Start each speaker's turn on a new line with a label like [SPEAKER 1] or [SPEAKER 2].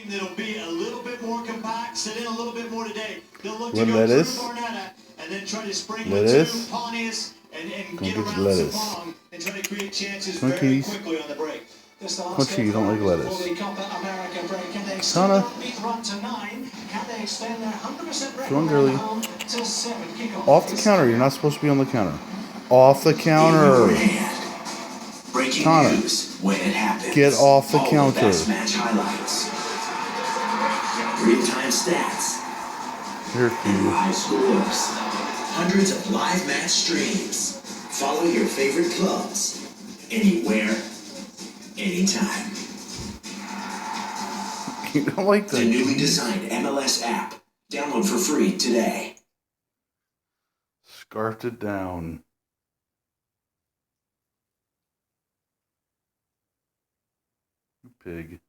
[SPEAKER 1] That'll be a little bit more compact, sit in a little bit more today. They'll look to
[SPEAKER 2] With
[SPEAKER 1] go
[SPEAKER 2] lettuce.
[SPEAKER 1] through Barnetta and then try to spring
[SPEAKER 2] Lettuce.
[SPEAKER 1] with two Pontius and
[SPEAKER 2] Go
[SPEAKER 1] get
[SPEAKER 2] get
[SPEAKER 1] around
[SPEAKER 2] lettuce.
[SPEAKER 1] Sapong and try to create chances
[SPEAKER 2] Cookies.
[SPEAKER 1] very quickly on the break.
[SPEAKER 2] Country, you don't like lettuce. Kitana. Come on, girlie. Off the counter. You're not supposed to be on the counter. Off the counter. Kitana. Get off the counter.
[SPEAKER 3] Real-time stats.
[SPEAKER 2] Here,
[SPEAKER 3] Live scores. Hundreds of live match streams. Follow your favorite clubs. Anywhere. Anytime.
[SPEAKER 2] You don't like that.
[SPEAKER 3] The newly designed MLS app. Download for free today.
[SPEAKER 2] Scarfed it down. Pig.